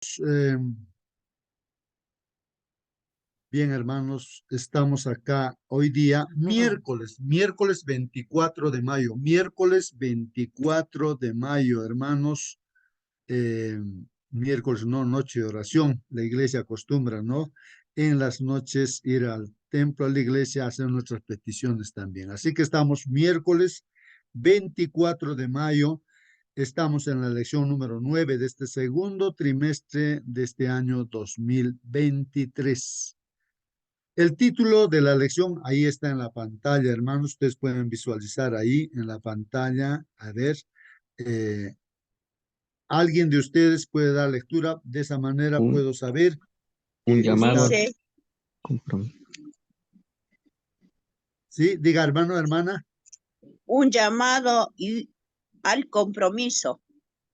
Eh, Bien, hermanos, estamos acá hoy día, miércoles 24 de mayo, miércoles 24 de mayo, hermanos, eh, miércoles, no, noche de oración, la iglesia acostumbra, ¿no? En las noches ir al templo, a la iglesia, a hacer nuestras peticiones también. Así que estamos miércoles 24 de mayo, estamos en la lección número 9 de este segundo trimestre de este año 2023. El título de la lección ahí está en la pantalla, hermanos. Ustedes pueden visualizar ahí en la pantalla. A ver, eh, alguien de ustedes puede dar lectura. De esa manera un, puedo saber un que llamado al está. Dice, compromiso. Sí, diga, hermano, hermana. un llamado al compromiso.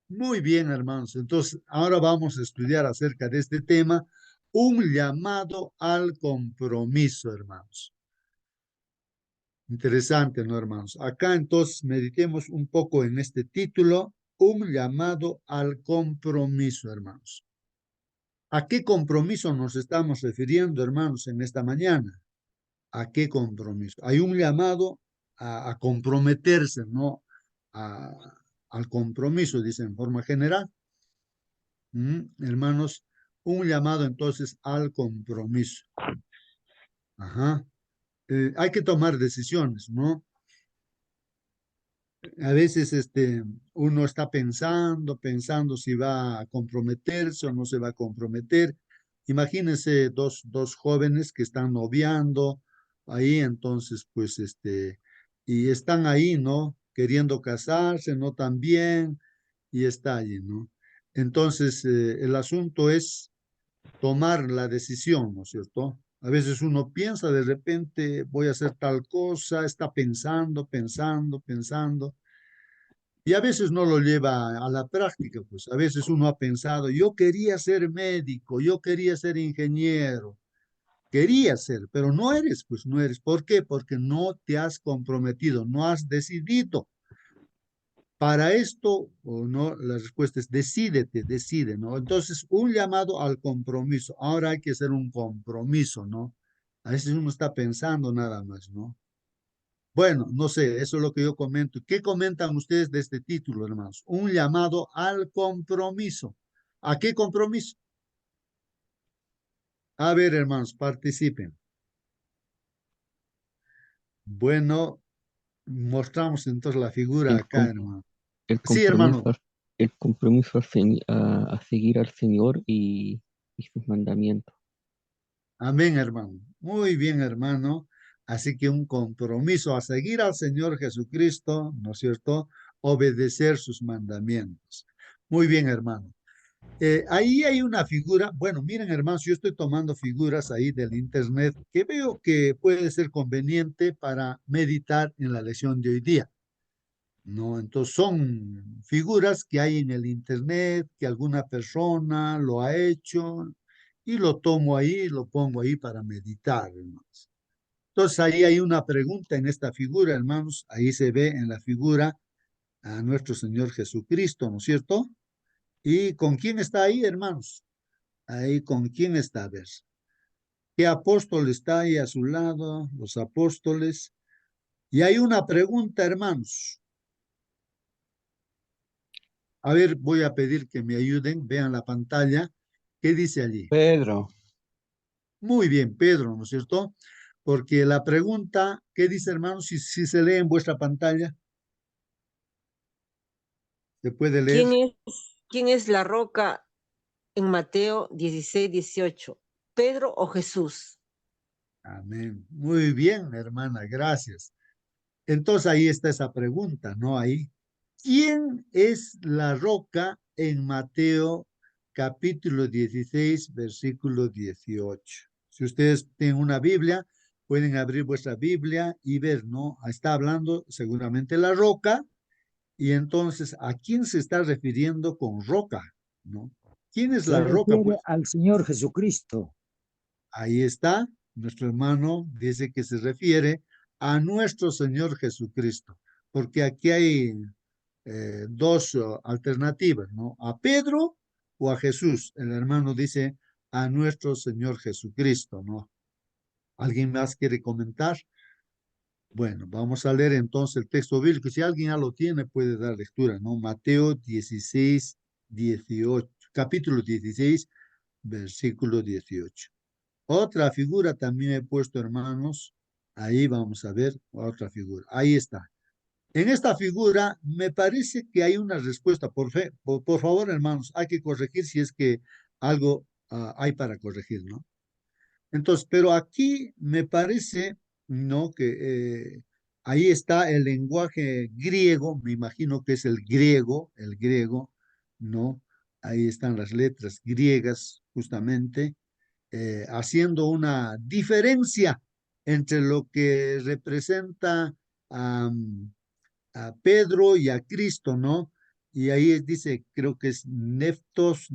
Muy bien, hermanos. Entonces, ahora vamos a estudiar acerca de este tema, un llamado al compromiso, hermanos. Interesante, ¿no, hermanos? Acá entonces meditemos un poco en este título, un llamado al compromiso, hermanos. ¿A qué compromiso nos estamos refiriendo, hermanos, en esta mañana? ¿A qué compromiso? Hay un llamado a comprometerse, ¿no? A- Al compromiso, dice en forma general. Hermanos, un llamado entonces al compromiso. Ajá. Hay que tomar decisiones, ¿no? A veces uno está pensando si va a comprometerse o no se va a comprometer. Imagínense dos jóvenes que están noviando ahí, entonces, pues, y están ahí, ¿no? Queriendo casarse, no tan bien, y está allí, ¿no? Entonces, el asunto es tomar la decisión, ¿no es cierto? A veces uno piensa, de repente voy a hacer tal cosa, está pensando, y a veces no lo lleva a la práctica, pues a veces uno ha pensado, yo quería ser médico, yo quería ser ingeniero, quería ser, pero no eres, pues no eres. ¿Por qué? Porque no te has comprometido, no has decidido. Para esto, o no, la respuesta es decide, ¿no? Entonces, un llamado al compromiso. Ahora hay que hacer un compromiso, ¿no? A veces uno está pensando nada más, ¿no? Bueno, no sé, eso es lo que yo comento. ¿Qué comentan ustedes de este título, hermanos? Un llamado al compromiso. ¿A qué compromiso? A ver, hermanos, participen. Bueno, mostramos entonces la figura El, acá, com- hermano. el Sí, compromiso, hermano. el compromiso a seguir al Señor y sus mandamientos. Amén, hermano. Muy bien, hermano. Así que un compromiso a seguir al Señor Jesucristo, ¿no es cierto? Obedecer sus mandamientos. Muy bien, hermano. Ahí hay una figura, bueno, miren hermanos, yo estoy tomando figuras ahí del internet que veo que puede ser conveniente para meditar en la lección de hoy día, ¿no? Entonces son figuras que hay en el internet, que alguna persona lo ha hecho y lo tomo ahí, lo pongo ahí para meditar, hermanos. Entonces ahí hay una pregunta en esta figura, hermanos, ahí se ve en la figura a nuestro Señor Jesucristo, ¿no es cierto? ¿Y con quién está ahí, hermanos? Ahí con quién está, a ver. ¿Qué apóstol está ahí a su lado? Los apóstoles. Y hay una pregunta, hermanos. A ver, voy a pedir que me ayuden, vean la pantalla. ¿Qué dice allí? Pedro, Muy bien, Pedro, ¿no es cierto? Porque la pregunta, ¿qué dice, hermanos? Si se lee en vuestra pantalla, se puede leer. ¿Quién es la roca en Mateo 16, 18? ¿Pedro o Jesús? Amén. Muy bien, hermana, gracias. Entonces ahí está esa pregunta, ¿no? Ahí. ¿Quién es la roca en Mateo capítulo 16, versículo 18? Si ustedes tienen una Biblia, pueden abrir vuestra Biblia y ver, ¿no? Está hablando seguramente la roca, y entonces, ¿a quién se está refiriendo con roca? ¿No? ¿Quién es Se la roca? refiere Pues al Señor Jesucristo. ahí está, nuestro hermano dice que se refiere a nuestro Señor Jesucristo, porque aquí hay dos alternativas, ¿no? A Pedro o a Jesús? El hermano dice a nuestro Señor Jesucristo, ¿no? ¿Alguien más quiere comentar? Bueno, vamos a leer entonces el texto bíblico. Si alguien ya lo tiene, puede dar lectura, ¿no? Mateo 16, 18, capítulo 16, versículo 18. Otra figura también he puesto, hermanos. Ahí vamos a ver otra figura. Ahí está. En esta figura me parece que hay una respuesta. Por favor, hermanos, hay que corregir si es que algo hay para corregir, ¿no? Entonces, pero aquí me parece, ¿no? Que ahí está el lenguaje griego, me imagino que es el griego, ¿no? Ahí están las letras griegas, justamente, haciendo una diferencia entre lo que representa a Pedro y a Cristo, ¿no? Y ahí dice, creo que es nepos,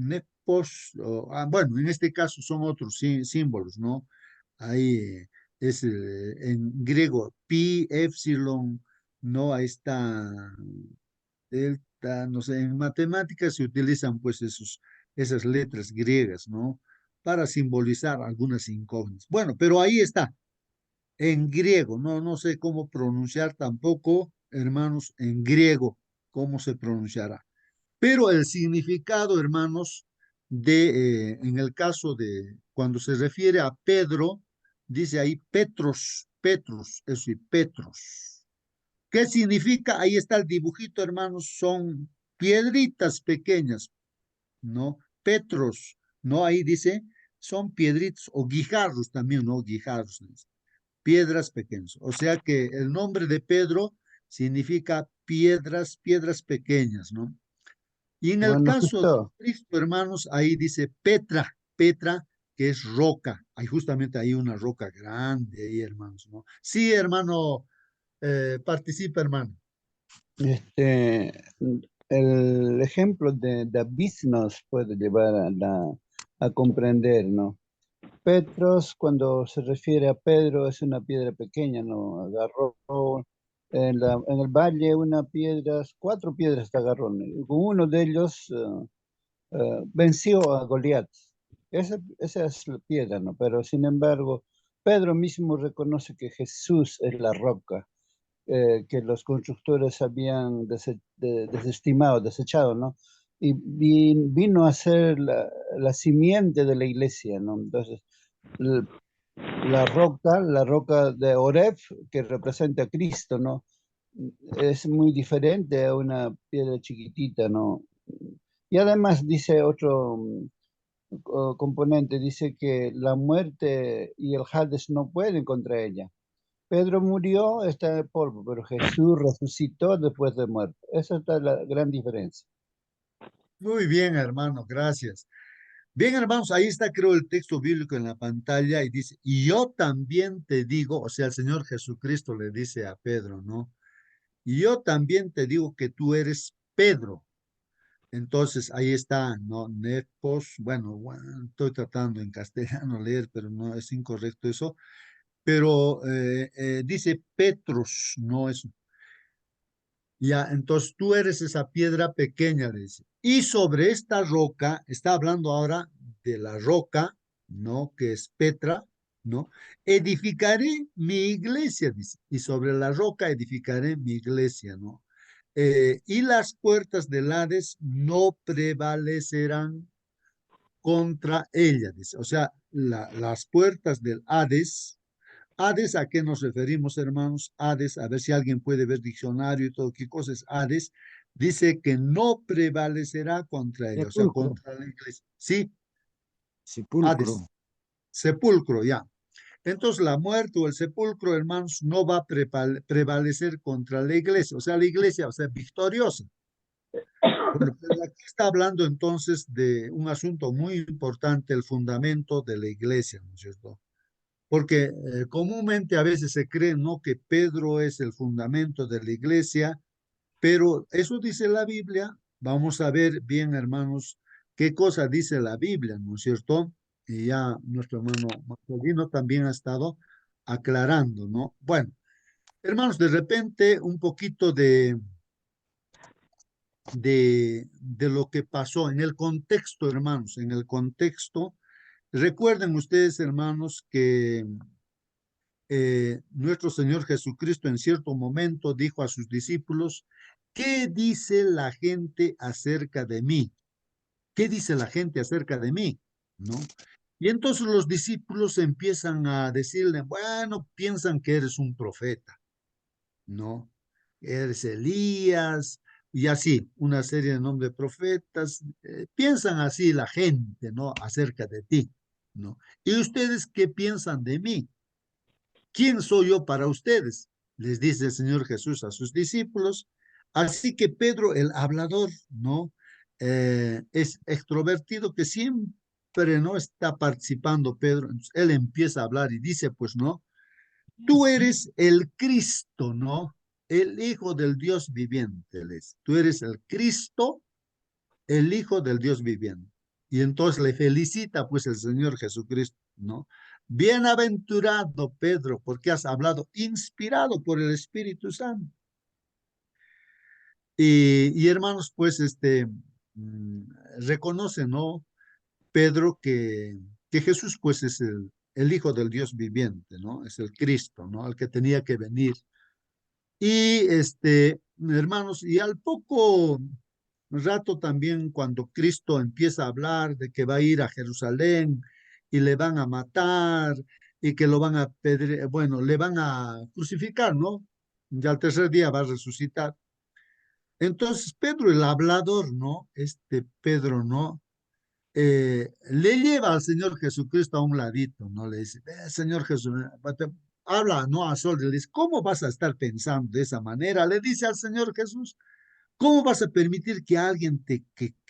bueno, en este caso son otros símbolos, ¿no? Ahí es en griego, pi, epsilon, ¿no? Ahí está delta, no sé, en matemáticas se utilizan pues esas letras griegas, ¿no? Para simbolizar algunas incógnitas. Bueno, pero ahí está, en griego, no sé cómo pronunciar tampoco, hermanos, en griego, cómo se pronunciará. Pero el significado, hermanos, en el caso de cuando se refiere a Pedro, dice ahí Petros, eso y Petros. ¿Qué significa? Ahí está el dibujito, hermanos, son piedritas pequeñas, ¿no? Petros, ¿no? Ahí dice, son piedritas o guijarros también, ¿no? Guijarros, piedras pequeñas. O sea que el nombre de Pedro significa piedras pequeñas, ¿no? Y en el Bueno, caso de justo, Cristo, hermanos, ahí dice Petra, que es roca. Hay justamente ahí una roca grande ahí, hermanos, ¿no? Sí, hermano, participa, hermano. este, el ejemplo de David nos puede llevar a comprender, ¿no? Petros, cuando se refiere a Pedro, es una piedra pequeña, ¿no? Agarró en el valle una piedra, 4 piedras que agarró. Y con uno de ellos venció a Goliat. Esa es la piedra, ¿no? Pero sin embargo, Pedro mismo reconoce que Jesús es la roca, que los constructores habían desestimado, desechado, ¿no? Y vino a ser la simiente de la iglesia, ¿no? Entonces, la roca de Oreb, que representa a Cristo, ¿no? Es muy diferente a una piedra chiquitita, ¿no? Y además dice otro componente, dice que la muerte y el Hades no pueden contra ella. Pedro murió, está en el polvo, pero Jesús resucitó después de muerto. Esa es la gran diferencia. Muy bien, hermano, gracias. Bien, hermanos, ahí está, creo, el texto bíblico en la pantalla y dice, y yo también te digo, o sea, el Señor Jesucristo le dice a Pedro, ¿no? Y yo también te digo que tú eres Pedro. Entonces, ahí está, ¿no? Nepos, bueno, estoy tratando en castellano leer, pero no es incorrecto eso. Pero dice Petros, no es. Ya, entonces tú eres esa piedra pequeña, le dice. Y sobre esta roca, está hablando ahora de la roca, ¿no? Que es Petra, ¿no? Edificaré mi iglesia, dice. Y sobre la roca edificaré mi iglesia, ¿no? Y las puertas del Hades no prevalecerán contra ella, dice. O sea, las puertas del Hades, ¿a qué nos referimos, hermanos? Hades, a ver si alguien puede ver diccionario y todo, ¿qué cosa es Hades? Dice que no prevalecerá contra ella, o sea, Sepulcro, contra la iglesia. Sí, sepulcro. Hades, sepulcro, ya. Entonces, la muerte o el sepulcro, hermanos, no va a prevalecer contra la iglesia, o sea, victoriosa. Bueno, pero aquí está hablando entonces de un asunto muy importante, el fundamento de la iglesia, ¿no es cierto? Porque comúnmente a veces se cree, ¿no? Que Pedro es el fundamento de la iglesia, pero eso dice la Biblia. Vamos a ver bien, hermanos, qué cosa dice la Biblia, ¿no es cierto? Y ya nuestro hermano Marcelino también ha estado aclarando, ¿no? Bueno, hermanos, de repente un poquito de lo que pasó en el contexto, hermanos, en el contexto. Recuerden ustedes, hermanos, que nuestro Señor Jesucristo en cierto momento dijo a sus discípulos, ¿qué dice la gente acerca de mí? ¿Qué dice la gente acerca de mí? ¿No? Y entonces los discípulos empiezan a decirle, bueno, piensan que eres un profeta, ¿no? Eres Elías, y así, una serie de nombres de profetas, piensan así la gente, ¿no? Acerca de ti, ¿no? ¿Y ustedes qué piensan de mí? ¿Quién soy yo para ustedes? Les dice el Señor Jesús a sus discípulos. Así que Pedro, el hablador, ¿no? Es extrovertido que siempre no está participando, Pedro. Entonces, él empieza a hablar y dice, pues, ¿no? Tú eres el Cristo, ¿no? El Hijo del Dios viviente. Tú eres el Cristo, el Hijo del Dios viviente. Y entonces le felicita pues el Señor Jesucristo, ¿no? Bienaventurado Pedro, porque has hablado inspirado por el Espíritu Santo. Y hermanos, pues reconoce, ¿no? Pedro que Jesús pues es el Hijo del Dios viviente, ¿no? Es el Cristo, ¿no? El que tenía que venir. Y hermanos, y al poco rato también cuando Cristo empieza a hablar de que va a ir a Jerusalén y le van a matar y que lo van a bueno, le van a crucificar, ¿no? Y al tercer día va a resucitar. Entonces Pedro, el hablador, ¿no? Pedro, ¿no? Le lleva al Señor Jesucristo a un ladito, ¿no? Le dice, Señor Jesús, habla, ¿no? A sol, le dice, ¿cómo vas a estar pensando de esa manera? Le dice al Señor Jesús, ¿cómo vas a permitir que alguien que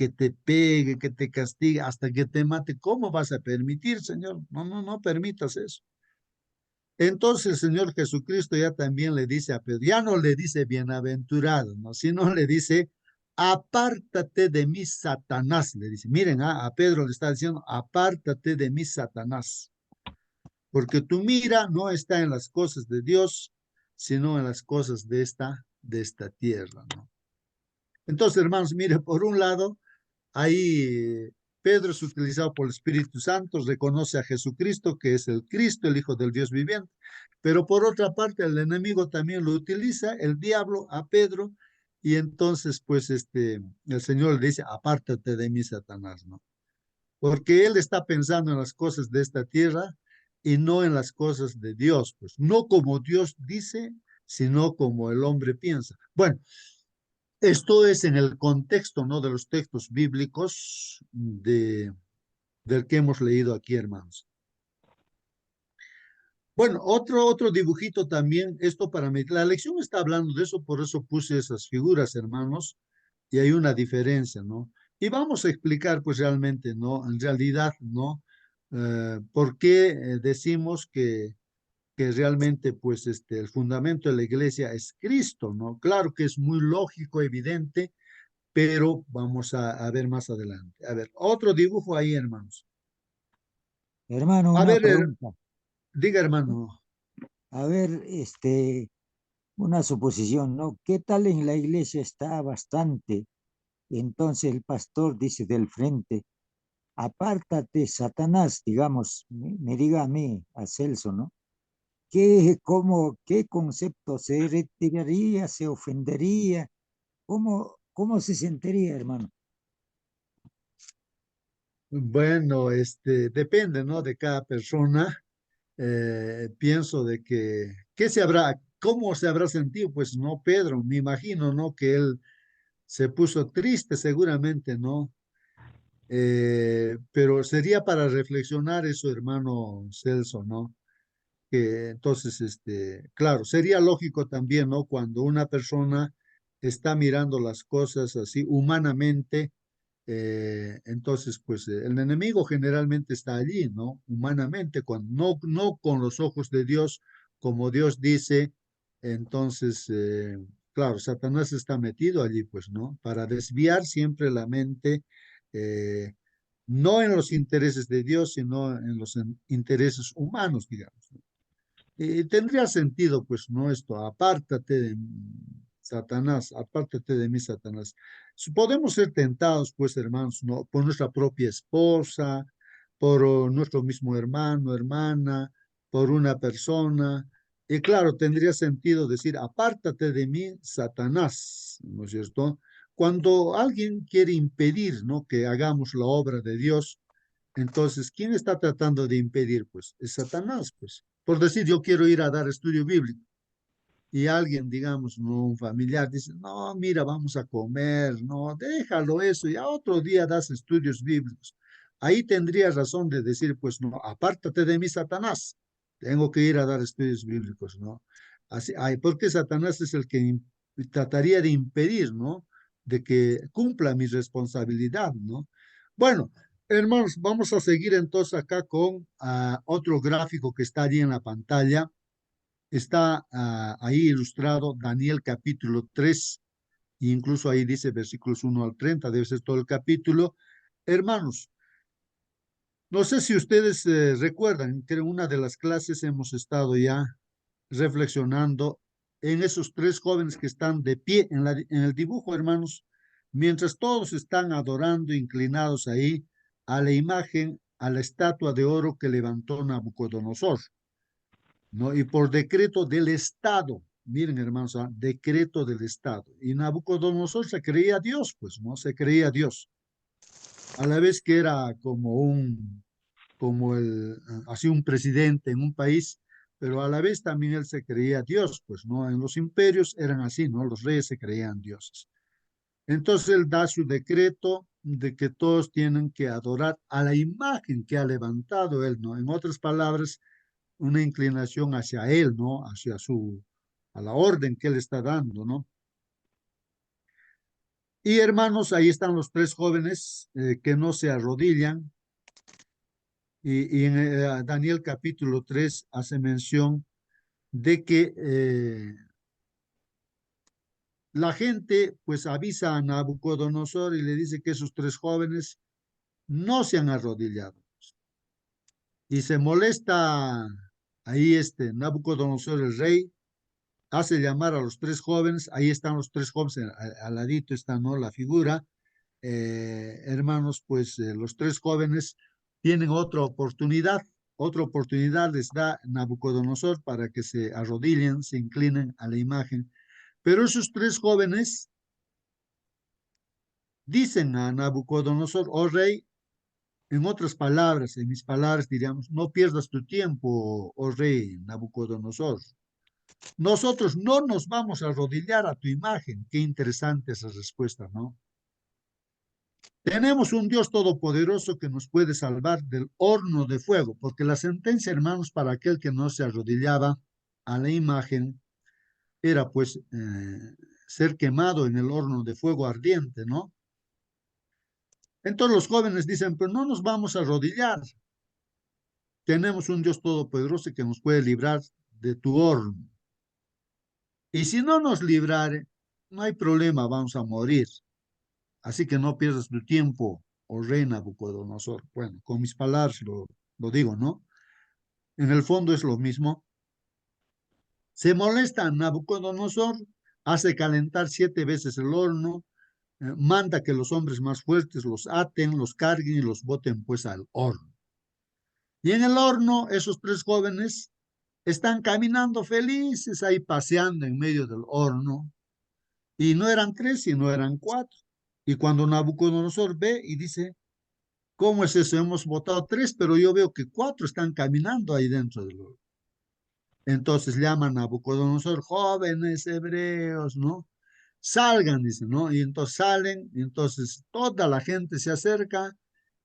te pegue, que te castigue hasta que te mate? ¿Cómo vas a permitir, Señor? No permitas eso. Entonces el Señor Jesucristo ya también le dice a Pedro, ya no le dice bienaventurado, ¿no? Sino le dice, apártate de mí, Satanás, le dice. Miren, a Pedro le está diciendo, apártate de mí, Satanás, porque tu mira no está en las cosas de Dios, sino en las cosas de esta tierra, ¿no? Entonces, hermanos, mire, por un lado, ahí Pedro es utilizado por el Espíritu Santo, reconoce a Jesucristo, que es el Cristo, el Hijo del Dios viviente. Pero por otra parte, el enemigo también lo utiliza, el diablo, a Pedro, y entonces, pues, el Señor le dice, apártate de mí, Satanás, ¿no? Porque él está pensando en las cosas de esta tierra y no en las cosas de Dios, pues, no como Dios dice, sino como el hombre piensa. Bueno, esto es en el contexto, ¿no? De los textos bíblicos del que hemos leído aquí, hermanos. Bueno, otro dibujito también, esto para mí, la lección está hablando de eso, por eso puse esas figuras, hermanos, y hay una diferencia, ¿no? Y vamos a explicar, pues realmente, ¿no? En realidad, ¿no? ¿Por qué decimos que realmente, pues, el fundamento de la iglesia es Cristo, ¿no? Claro que es muy lógico, evidente, pero vamos a ver más adelante. A ver, otro dibujo ahí, hermanos. Hermano, A una ver, pregunta. diga, hermano. A ver, una suposición, ¿no? ¿Qué tal en la iglesia está bastante? Entonces el pastor dice del frente, apártate, Satanás, digamos, me diga a mí, a Celso, ¿no? ¿Qué concepto se retiraría, se ofendería? ¿Cómo se sentiría, hermano? Bueno, depende, ¿no? De cada persona. Pienso de que, cómo se habrá sentido? Pues no, Pedro, me imagino, ¿no? Que él se puso triste seguramente, ¿no? Pero sería para reflexionar eso, hermano Celso, ¿no? Que entonces, claro, sería lógico también, ¿no? Cuando una persona está mirando las cosas así humanamente, entonces, pues el enemigo generalmente está allí, ¿no? Humanamente, cuando no con los ojos de Dios, como Dios dice, entonces, claro, Satanás está metido allí, pues, ¿no? Para desviar siempre la mente, eh, no en los intereses de Dios, sino en los intereses humanos, digamos, ¿no? Tendría sentido, pues, ¿no? Esto, apártate de Satanás, apártate de mí, Satanás. Podemos ser tentados, pues, hermanos, ¿no? Por nuestra propia esposa, por nuestro mismo hermano, hermana, por una persona. Y claro, tendría sentido decir, apártate de mí, Satanás, ¿no es cierto? Cuando alguien quiere impedir, ¿no?, que hagamos la obra de Dios, entonces, ¿quién está tratando de impedir? Pues es Satanás, pues. Por decir, yo quiero ir a dar estudio bíblico y alguien, digamos, no, un familiar dice, no, mira, vamos a comer, no, déjalo eso, ya otro día das estudios bíblicos. Ahí tendría razón de decir, pues no, apártate de mí, Satanás, tengo que ir a dar estudios bíblicos, ¿no? Así, ay, porque Satanás es el que trataría de impedir, ¿no? De que cumpla mi responsabilidad, ¿no? Bueno, hermanos, vamos a seguir entonces acá con otro gráfico que está allí en la pantalla. Está ahí ilustrado Daniel capítulo 3, e incluso ahí dice versículos 1 al 30, debe ser todo el capítulo. Hermanos, no sé si ustedes recuerdan que en una de las clases hemos estado ya reflexionando en esos tres jóvenes que están de pie en el dibujo, hermanos, mientras todos están adorando, inclinados ahí a la imagen, a la estatua de oro que levantó Nabucodonosor, ¿no? Y por decreto del Estado, miren hermanos, decreto del Estado. Y Nabucodonosor se creía Dios, pues, ¿no? Se creía Dios. A la vez que era así un presidente en un país, pero a la vez también él se creía Dios, pues, ¿no? En los imperios eran así, ¿no? Los reyes se creían dioses. Entonces él da su decreto de que todos tienen que adorar a la imagen que ha levantado él, ¿no? En otras palabras, una inclinación hacia él, ¿no? A la orden que él está dando, ¿no? Y hermanos, ahí están los tres jóvenes que no se arrodillan. Y en Daniel capítulo 3 hace mención de que la gente pues avisa a Nabucodonosor y le dice que esos tres jóvenes no se han arrodillado. Y se molesta ahí Nabucodonosor el rey, hace llamar a los tres jóvenes, ahí están los tres jóvenes, al ladito está, ¿no?, la figura. Hermanos, pues los tres jóvenes tienen otra oportunidad les da Nabucodonosor para que se arrodillen, se inclinen a la imagen. Pero esos tres jóvenes dicen a Nabucodonosor, oh rey, en otras palabras, en mis palabras diríamos, no pierdas tu tiempo, oh rey Nabucodonosor. Nosotros no nos vamos a arrodillar a tu imagen. Qué interesante esa respuesta, ¿no? Tenemos un Dios todopoderoso que nos puede salvar del horno de fuego, porque la sentencia, hermanos, para aquel que no se arrodillaba a la imagen era pues ser quemado en el horno de fuego ardiente, ¿no? Entonces los jóvenes dicen, pero no nos vamos a arrodillar. Tenemos un Dios todopoderoso que nos puede librar de tu horno. Y si no nos librare, no hay problema, vamos a morir. Así que no pierdas tu tiempo, oh rey Nabucodonosor. Bueno, con mis palabras lo digo, ¿no? En el fondo es lo mismo. Se molesta Nabucodonosor, hace calentar 7 veces el horno, manda que los hombres más fuertes los aten, los carguen y los boten pues al horno. Y en el horno, esos tres jóvenes están caminando felices ahí paseando en medio del horno. Y no eran tres, sino eran cuatro. Y cuando Nabucodonosor ve y dice, ¿cómo es eso? Hemos votado tres, pero yo veo que cuatro están caminando ahí dentro del horno. Entonces llaman a Nabucodonosor, jóvenes hebreos, ¿no? Salgan, dice, ¿no? Y entonces salen, y entonces toda la gente se acerca,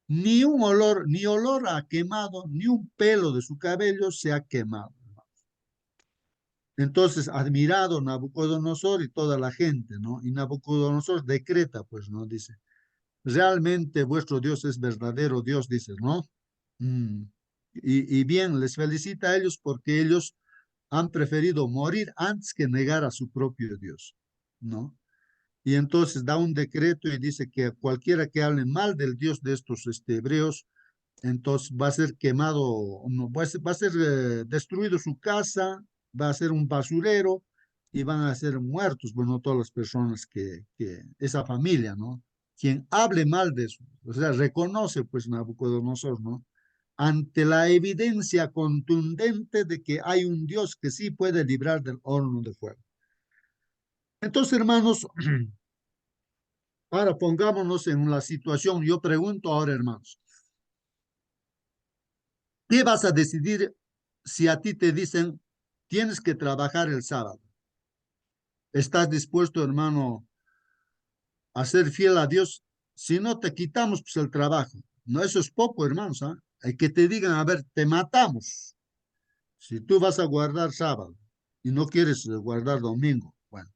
ni un olor, ni olor a quemado, ni un pelo de su cabello se ha quemado. Entonces, admirado Nabucodonosor y toda la gente, ¿no? Y Nabucodonosor decreta, pues, ¿no? Dice, realmente vuestro Dios es verdadero Dios, dice, ¿no? Y bien, les felicita a ellos porque ellos han preferido morir antes que negar a su propio Dios, ¿no? Y entonces da un decreto y dice que cualquiera que hable mal del Dios de estos hebreos, entonces va a ser quemado, no, va a ser destruido su casa, va a ser un basurero, y van a ser muertos, bueno, todas las personas esa familia, ¿no? Quien hable mal de eso, o sea, reconoce pues Nabucodonosor, ¿no? Ante la evidencia contundente de que hay un Dios que sí puede librar del horno de fuego. Entonces, hermanos, ahora pongámonos en la situación. Yo pregunto ahora, hermanos, ¿qué vas a decidir si a ti te dicen tienes que trabajar el sábado? ¿Estás dispuesto, hermano, a ser fiel a Dios? Si no te quitamos pues, el trabajo. No, eso es poco, hermanos. ¿Ah? Hay que te digan, a ver, te matamos. Si tú vas a guardar sábado y no quieres guardar domingo, bueno,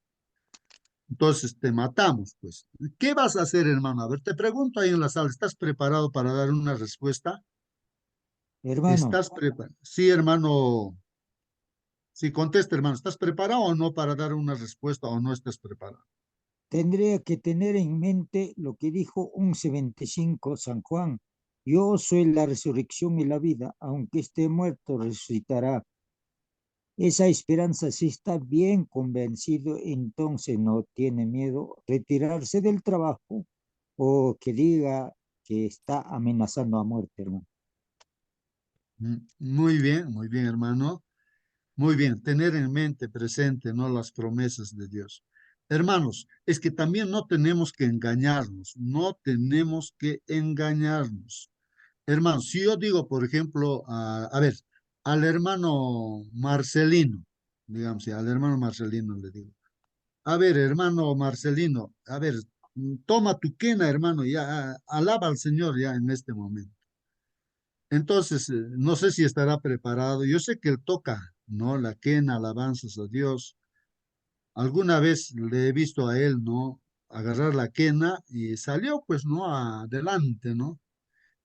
entonces te matamos, pues. ¿Qué vas a hacer, hermano? A ver, te pregunto ahí en la sala, ¿estás preparado para dar una respuesta? Hermano, ¿Estás preparado? Sí, hermano. Sí, contesta, hermano. ¿Estás preparado o no para dar una respuesta o no estás preparado? tendría que tener en mente lo que dijo 11:25 San Juan. Yo soy la resurrección y la vida, aunque esté muerto, resucitará. Esa esperanza, si está bien convencido, entonces no tiene miedo retirarse del trabajo o que diga que está amenazando a muerte, hermano. Muy bien, hermano. Muy bien, tener en mente presente, ¿no? Las promesas de Dios. Hermanos, es que también no tenemos que engañarnos, no tenemos que engañarnos. Hermanos, si yo digo, por ejemplo, a ver, al hermano Marcelino, digamos, sí, al hermano Marcelino le digo, a ver, hermano Marcelino, a ver, toma tu quena, hermano, ya, alaba al Señor ya en este momento. Entonces, no sé si estará preparado. Yo sé que él toca, ¿no? La quena, alabanzas a Dios. Alguna vez le he visto a él, ¿no? Agarrar la quena y salió, pues, ¿no? Adelante, ¿no?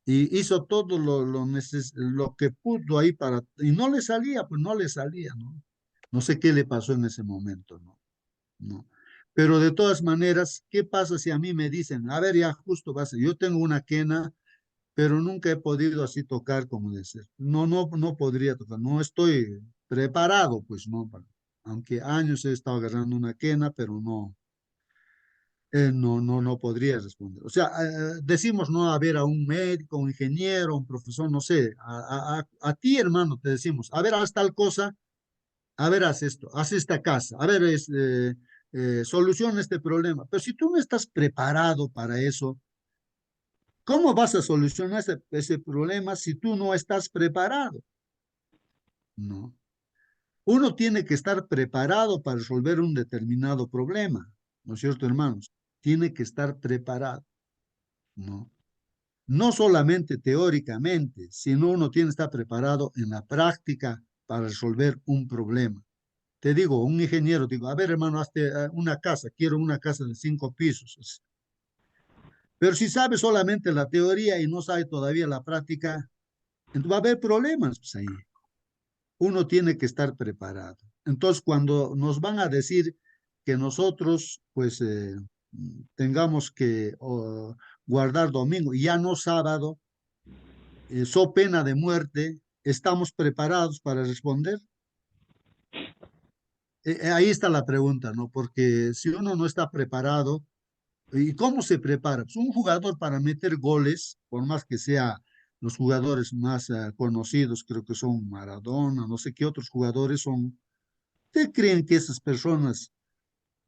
Y hizo todo lo que pudo ahí y no le salía, pues no le salía, ¿no? No sé qué le pasó en ese momento, ¿no? No. Pero de todas maneras, ¿qué pasa si a mí me dicen, a ver, ya justo vas, yo tengo una quena, pero nunca he podido así tocar como decir. No podría tocar, no estoy preparado, pues no, aunque años he estado agarrando una quena, pero no podría responder. O sea, decimos no a ver a un médico, un ingeniero, un profesor, no sé, a ti, hermano, te decimos, a ver, haz tal cosa, a ver, haz esto, haz esta casa, a ver, soluciona este problema. Pero si tú no estás preparado para eso, ¿cómo vas a solucionar ese problema si tú no estás preparado? No. Uno tiene que estar preparado para resolver un determinado problema, ¿no es cierto, hermanos? Tiene que estar preparado, ¿no? No solamente teóricamente, sino uno tiene que estar preparado en la práctica para resolver un problema. Te digo, un ingeniero, digo, a ver, hermano, hazte una casa, quiero una casa de 5 pisos. Pero si sabe solamente la teoría y no sabe todavía la práctica, entonces va a haber problemas pues, ahí. Uno tiene que estar preparado. Entonces, cuando nos van a decir que nosotros, pues, tengamos que guardar domingo y ya no sábado, so pena de muerte, ¿estamos preparados para responder? Ahí está la pregunta, ¿no? Porque si uno no está preparado, ¿y cómo se prepara? Pues un jugador para meter goles, por más que sea los jugadores más conocidos, creo que son Maradona, no sé qué otros jugadores son. ¿Ustedes creen que esas personas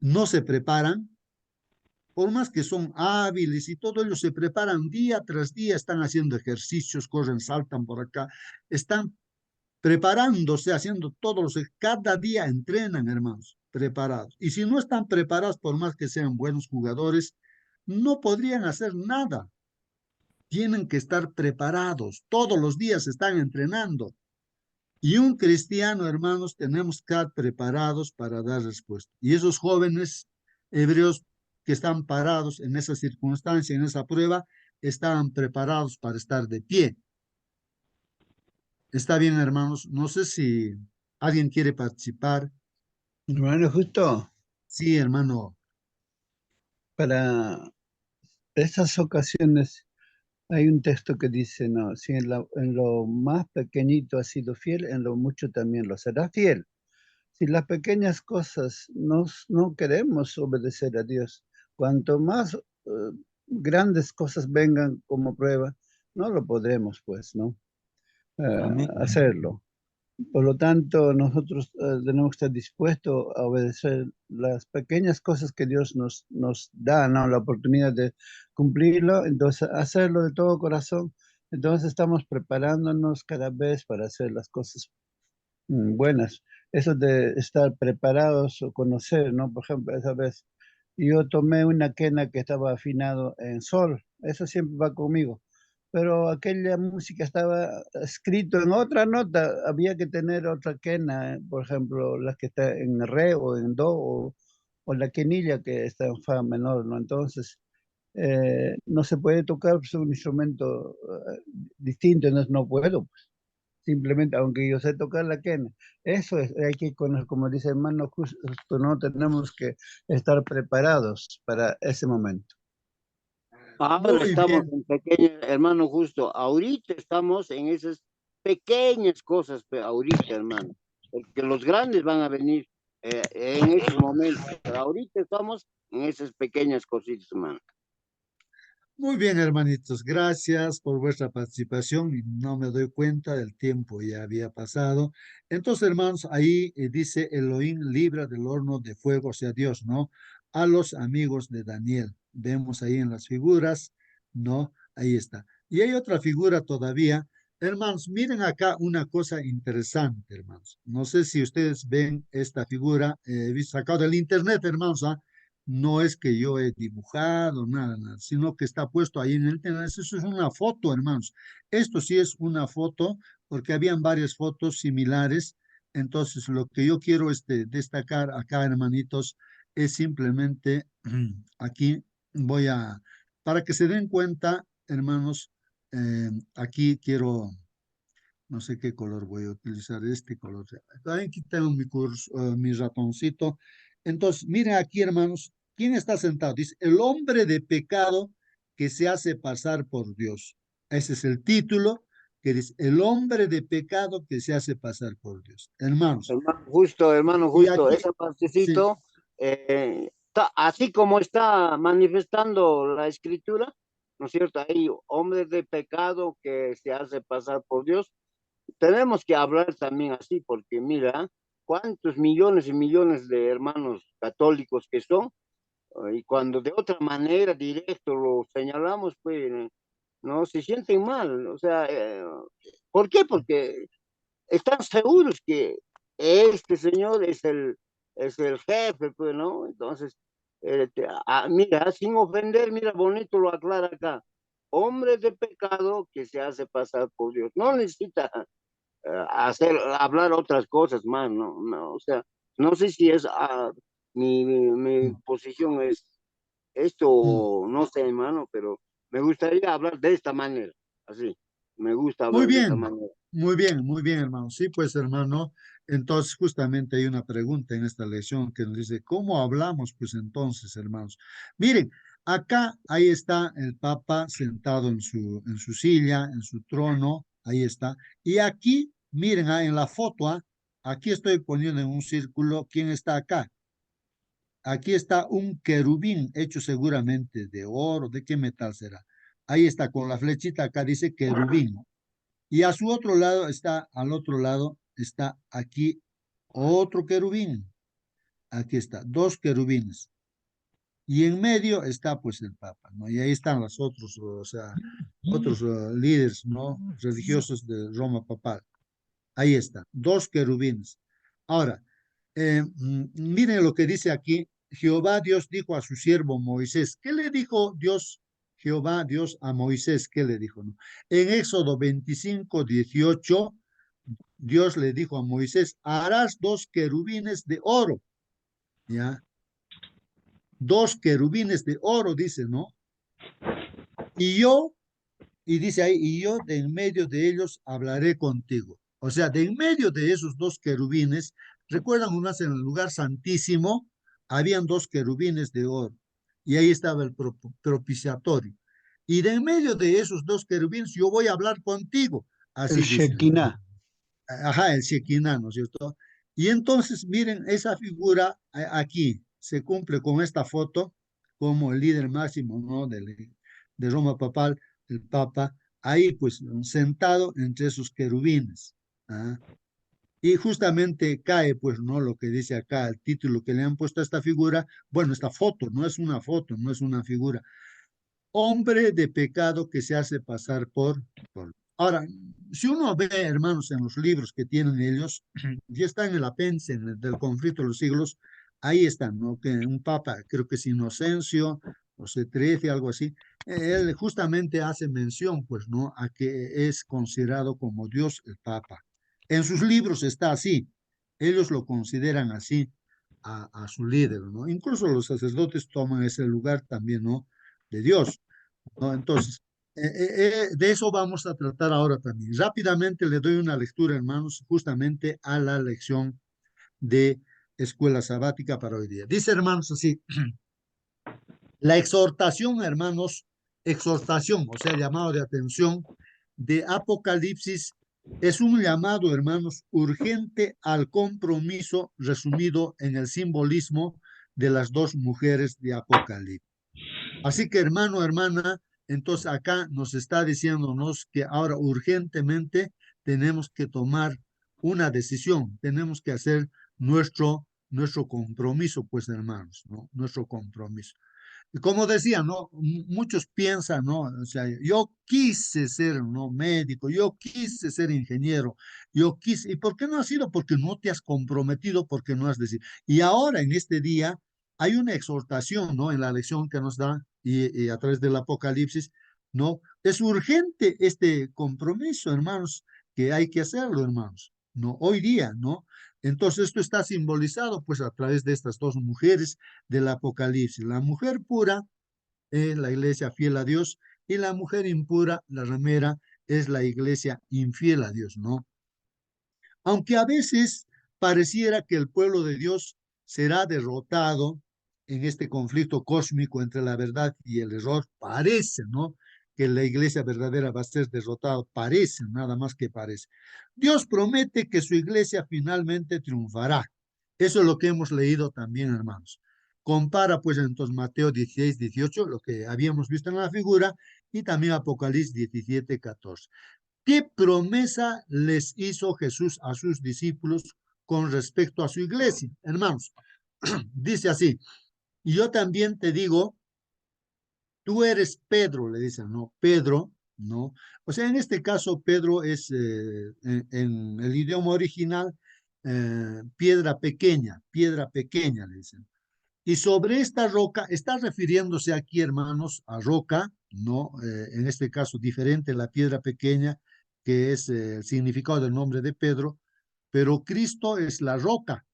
no se preparan? Por más que son hábiles y todo, ellos se preparan día tras día, están haciendo ejercicios, corren, saltan por acá, están preparándose, haciendo cada día entrenan, hermanos, preparados. Y si no están preparados, por más que sean buenos jugadores, no podrían hacer nada. Tienen que estar preparados. Todos los días están entrenando. Y un cristiano, hermanos, tenemos que estar preparados para dar respuesta. Y esos jóvenes hebreos que están parados en esa circunstancia, en esa prueba, estaban preparados para estar de pie. Está bien, hermanos. No sé si alguien quiere participar. Hermano, justo Sí, hermano. para estas ocasiones hay un texto que dice, no, si en lo más pequeñito has sido fiel, en lo mucho también lo serás fiel. si las pequeñas cosas no queremos obedecer a Dios, cuanto más grandes cosas vengan como prueba, no lo podremos, pues, ¿no? Amén. Hacerlo. Por lo tanto, nosotros tenemos que estar dispuestos a obedecer las pequeñas cosas que Dios nos da, ¿no? La oportunidad de cumplirlo, entonces hacerlo de todo corazón. Entonces estamos preparándonos cada vez para hacer las cosas buenas. Eso de estar preparados o conocer, ¿no? Por ejemplo, esa vez yo tomé una quena que estaba afinado en sol, eso siempre va conmigo, pero aquella música estaba escrito en otra nota, había que tener otra quena, por ejemplo, la que está en re o en do, o la quenilla que está en fa menor, ¿no? Entonces, no se puede tocar pues, un instrumento distinto, entonces no puedo, pues. Simplemente, aunque yo sé tocar la quena, eso es, hay que, como dice el hermano Justo, no tenemos que estar preparados para ese momento. Ahora Muy estamos bien. en pequeñas, hermano Justo, ahorita estamos en esas pequeñas cosas, ahorita, hermano, porque los grandes van a venir en esos momentos, pero ahorita estamos en esas pequeñas cositas, hermano. Muy bien, hermanitos, gracias por vuestra participación. Y no me doy cuenta, del tiempo ya había pasado. Entonces, hermanos, ahí dice Elohim libra del horno de fuego, o sea, Dios, ¿no? A los amigos de Daniel. Vemos ahí en las figuras, ¿no? Ahí está. Y hay otra figura todavía. Hermanos, miren acá una cosa interesante, hermanos. No sé si ustedes ven esta figura, sacado del internet, hermanos, ¿ah? No es que yo he dibujado, nada, nada, sino que está puesto ahí en el internet. Eso es una foto, hermanos. Esto sí es una foto, porque habían varias fotos similares. Entonces, lo que yo quiero destacar acá, hermanitos, es simplemente aquí para que se den cuenta, hermanos, aquí quiero, no sé qué color voy a utilizar, este color. Aquí tengo mi ratoncito. Entonces, miren aquí, hermanos, ¿quién está sentado? Dice, el hombre de pecado que se hace pasar por Dios. Ese es el título que dice, el hombre de pecado que se hace pasar por Dios. Hermanos, Hermano y Justo, aquí, ese sí, partecito, así como está manifestando la escritura, ¿no es cierto? Hay hombres de pecado que se hace pasar por Dios. Tenemos que hablar también así, porque mira, cuántos millones y millones de hermanos católicos que son, y cuando de otra manera, directo, lo señalamos, pues, no se sienten mal. O sea, ¿por qué? Porque están seguros que este señor es el jefe, pues, ¿no? Entonces, mira, sin ofender, mira, bonito lo aclara acá. Hombre de pecado que se hace pasar por Dios. No necesita hablar otras cosas más, ¿no? No, o sea, no sé si es mi mm, posición es esto, mm. no sé, hermano, pero me gustaría hablar de esta manera, así. Me gusta Muy hablar de esta bien, manera. muy bien, hermano. Sí, pues, hermano, entonces justamente hay una pregunta en esta lección que nos dice, ¿cómo hablamos, pues, entonces, hermanos? Miren, acá, ahí está el Papa sentado en su silla, en su trono, ahí está. Y aquí, miren, en la foto, aquí estoy poniendo en un círculo, ¿quién está acá? Aquí está un querubín hecho seguramente de oro, ¿de qué metal será? Ahí está, con la flechita acá dice querubín. Y a su otro lado está, al otro lado, está aquí otro querubín. Aquí está, dos querubines. Y en medio está pues el Papa, ¿no? Y ahí están los otros, o sea, otros líderes, ¿no? Religiosos de Roma papal. Ahí está, dos querubines. Ahora, miren lo que dice aquí. Jehová Dios dijo a su siervo Moisés. ¿Qué le dijo Dios, Jehová Dios a Moisés? ¿Qué le dijo? ¿No? En Éxodo 25:18, Dios le dijo a Moisés, harás dos querubines de oro, ¿ya? Dos querubines de oro, dice, ¿no? Y yo, y dice ahí, y yo de en medio de ellos hablaré contigo. O sea, de en medio de esos dos querubines, recuerdan unas en el lugar santísimo, habían dos querubines de oro, y ahí estaba el propiciatorio. Y de en medio de esos dos querubines yo voy a hablar contigo, El así dice. Shekinah. Ajá, el Shekinah, ¿no es cierto? Y entonces, miren, esa figura aquí se cumple con esta foto como el líder máximo, ¿no? De Roma papal, el Papa, ahí pues sentado entre esos querubines. ¿Ah? Y justamente cae, pues, ¿no? Lo que dice acá, el título que le han puesto a esta figura, bueno, esta foto, no es una foto, no es una figura. Hombre de pecado que se hace pasar por. Ahora, si uno ve, hermanos, en los libros que tienen ellos, ya está en el apéndice del conflicto de los siglos, ahí están, ¿no? Que un papa, creo que es Inocencio, o XIII, algo así, él justamente hace mención, pues, ¿no? A que es considerado como Dios el papa. En sus libros está así, ellos lo consideran así a su líder, ¿no? Incluso los sacerdotes toman ese lugar también, ¿no? De Dios, ¿no? Entonces, de eso vamos a tratar ahora también. Rápidamente le doy una lectura, hermanos, justamente a la lección de escuela sabática para hoy día. Dice, hermanos, así, la exhortación, hermanos, exhortación, o sea, llamado de atención de Apocalipsis es un llamado, hermanos, urgente al compromiso resumido en el simbolismo de las dos mujeres de Apocalipsis. Así que, hermano, hermana, entonces acá nos está diciéndonos que ahora urgentemente tenemos que tomar una decisión, tenemos que hacer nuestro compromiso, pues, hermanos, ¿no? Nuestro compromiso. Y como decía, ¿no? Muchos piensan, ¿no? O sea, yo quise ser, ¿no? Médico, yo quise ser ingeniero, yo quise, ¿y por qué no ha sido? Porque no te has comprometido, porque no has decidido. Y ahora, en este día, hay una exhortación, ¿no? En la lección que nos da y a través del Apocalipsis, ¿no? Es urgente este compromiso, hermanos, que hay que hacerlo, hermanos, ¿no? Hoy día, ¿no? Entonces, esto está simbolizado, pues, a través de estas dos mujeres del Apocalipsis. La mujer pura es la iglesia fiel a Dios y la mujer impura, la ramera, es la iglesia infiel a Dios, ¿no? Aunque a veces pareciera que el pueblo de Dios será derrotado en este conflicto cósmico entre la verdad y el error, parece, ¿no? Que la iglesia verdadera va a ser derrotada, parece, nada más que parece. Dios promete que su iglesia finalmente triunfará. Eso es lo que hemos leído también, hermanos. Compara pues entonces Mateo 16, 18, lo que habíamos visto en la figura, y también Apocalipsis 17, 14. ¿Qué promesa les hizo Jesús a sus discípulos con respecto a su iglesia? Hermanos, dice así, y yo también te digo, tú eres Pedro, le dicen, ¿no? Pedro, ¿no? O sea, en este caso, Pedro es, en el idioma original, piedra pequeña, le dicen. Y sobre esta roca, está refiriéndose aquí, hermanos, a roca, ¿no? En este caso, diferente la piedra pequeña, que es el significado del nombre de Pedro, pero Cristo es la roca,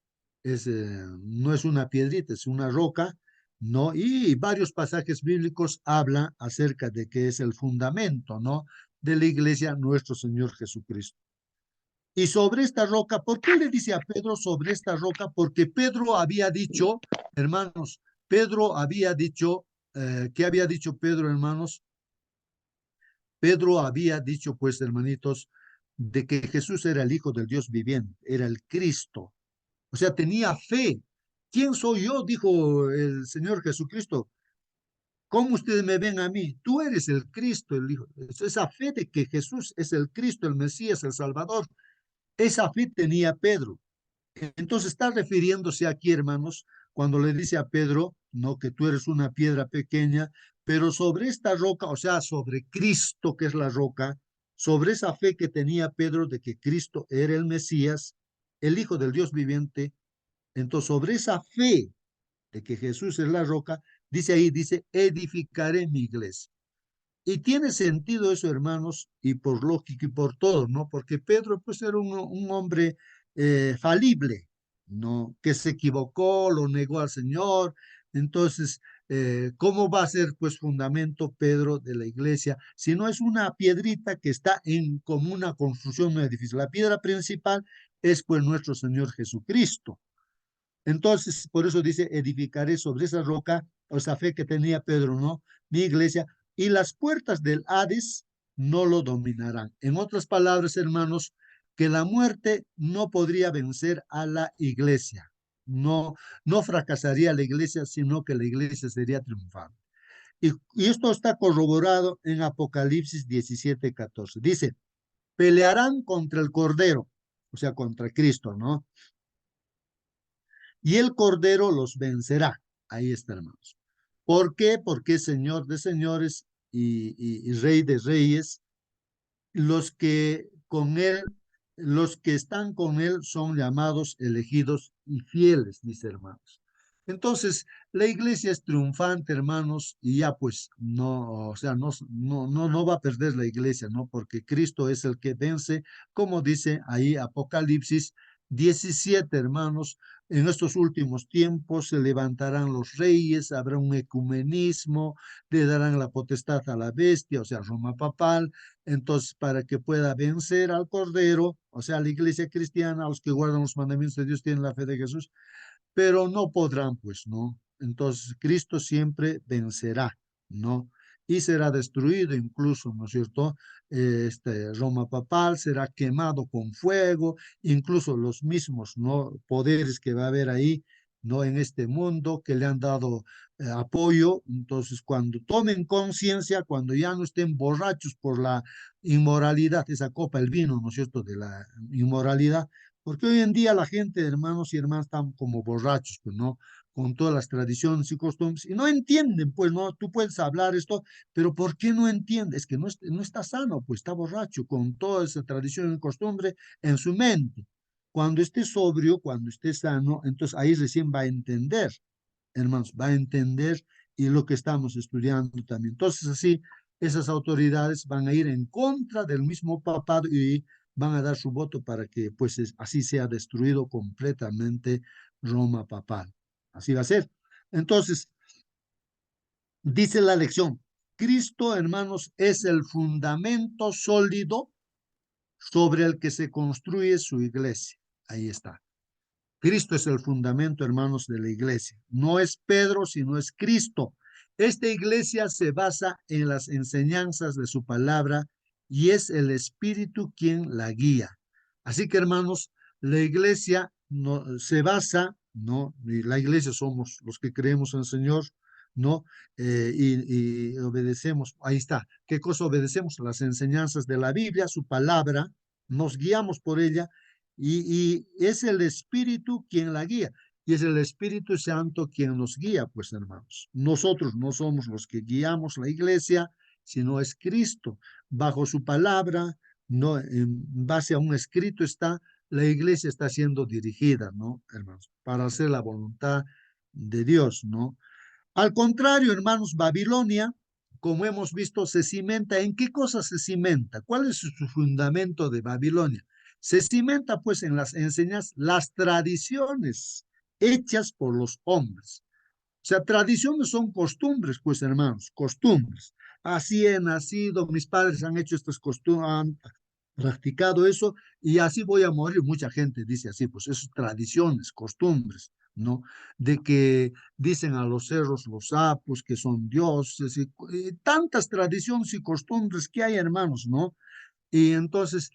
no es una piedrita, es una roca, ¿no? Y varios pasajes bíblicos hablan acerca de que es el fundamento, ¿no? De la iglesia, nuestro Señor Jesucristo. Y sobre esta roca, ¿por qué le dice a Pedro sobre esta roca? Porque Pedro había dicho, hermanos, Pedro había dicho, ¿qué había dicho Pedro, hermanos? Pedro había dicho, pues, hermanitos, de que Jesús era el Hijo del Dios viviente, era el Cristo. O sea, tenía fe. ¿Quién soy yo? Dijo el Señor Jesucristo. ¿Cómo ustedes me ven a mí? Tú eres el Cristo, el Hijo. Esa fe de que Jesús es el Cristo, el Mesías, el Salvador. Esa fe tenía Pedro. Entonces está refiriéndose aquí, hermanos, cuando le dice a Pedro, no, que tú eres una piedra pequeña, pero sobre esta roca, o sea, sobre Cristo, que es la roca, sobre esa fe que tenía Pedro de que Cristo era el Mesías, el Hijo del Dios viviente, entonces sobre esa fe de que Jesús es la roca, dice ahí, dice, edificaré mi iglesia. Y tiene sentido eso, hermanos, y por lógica y por todo, ¿no? Porque Pedro, pues, era un hombre falible, ¿no? Que se equivocó, lo negó al Señor. Entonces, ¿cómo va a ser, pues, fundamento Pedro de la iglesia si no es una piedrita que está en como una construcción, un edificio? La piedra principal es, pues, nuestro Señor Jesucristo. Entonces, por eso dice, edificaré sobre esa roca, o esa fe que tenía Pedro, ¿no? Mi iglesia, y las puertas del Hades no lo dominarán. En otras palabras, hermanos, que la muerte no podría vencer a la iglesia. No, no fracasaría la iglesia, sino que la iglesia sería triunfante. Y esto está corroborado en Apocalipsis 17:14. Dice, pelearán contra el Cordero, o sea, contra Cristo, ¿no? Y el Cordero los vencerá. Ahí está, hermanos. ¿Por qué? Porque es Señor de señores y Rey de reyes. Los que con él, los que están con él son llamados elegidos y fieles, dice, hermanos. Entonces, la iglesia es triunfante, hermanos, y ya pues no, o sea, no va a perder la iglesia, ¿no? Porque Cristo es el que vence, como dice ahí Apocalipsis 17, hermanos. En estos últimos tiempos se levantarán los reyes, habrá un ecumenismo, le darán la potestad a la bestia, o sea, Roma papal. Entonces, para que pueda vencer al Cordero, o sea, la iglesia cristiana, a los que guardan los mandamientos de Dios, tienen la fe de Jesús, pero no podrán, pues, ¿no? Entonces, Cristo siempre vencerá, ¿no? Y será destruido incluso, ¿no es cierto? Roma papal será quemado con fuego, incluso los mismos, ¿no? Poderes que va a haber ahí, ¿no? En este mundo que le han dado apoyo. Entonces, cuando tomen conciencia, cuando ya no estén borrachos por la inmoralidad, esa copa, el vino, ¿no es cierto?, de la inmoralidad, porque hoy en día la gente, hermanos y hermanas, están como borrachos, pues, ¿no? Con todas las tradiciones y costumbres, y no entienden, pues, ¿no? Tú puedes hablar esto, pero ¿por qué no entiende? Es que no está sano, pues está borracho con toda esa tradición y costumbre en su mente. Cuando esté sobrio, cuando esté sano, entonces ahí recién va a entender, hermanos, va a entender y lo que estamos estudiando también. Entonces así, esas autoridades van a ir en contra del mismo papado y van a dar su voto para que pues así sea destruido completamente Roma papal. Así va a ser. Entonces, dice la lección, Cristo, hermanos, es el fundamento sólido sobre el que se construye su iglesia. Ahí está. Cristo es el fundamento, hermanos, de la iglesia. No es Pedro, sino es Cristo. Esta iglesia se basa en las enseñanzas de su palabra y es el Espíritu quien la guía. Así que, hermanos, la iglesia no, se basa, ¿no? Y la iglesia somos los que creemos en el Señor, ¿no? Y obedecemos, ahí está. ¿Qué cosa obedecemos? Las enseñanzas de la Biblia, su palabra, nos guiamos por ella y es el Espíritu quien la guía. Y es el Espíritu Santo quien nos guía, pues, hermanos. Nosotros no somos los que guiamos la iglesia, sino es Cristo. Bajo su palabra, no, en base a un escrito está, la iglesia está siendo dirigida, ¿no, hermanos? Para hacer la voluntad de Dios, ¿no? Al contrario, hermanos, Babilonia, como hemos visto, se cimenta. ¿En qué cosa se cimenta? ¿Cuál es su fundamento de Babilonia? Se cimenta pues en las enseñanzas, las tradiciones hechas por los hombres. O sea, tradiciones son costumbres, pues, hermanos, costumbres. Así he nacido, mis padres han hecho estas costumbres, han practicado eso y así voy a morir. Mucha gente dice así, pues, esas tradiciones, costumbres, ¿no? De que dicen a los cerros los sapos que son dioses y tantas tradiciones y costumbres que hay, hermanos, ¿no? Y entonces,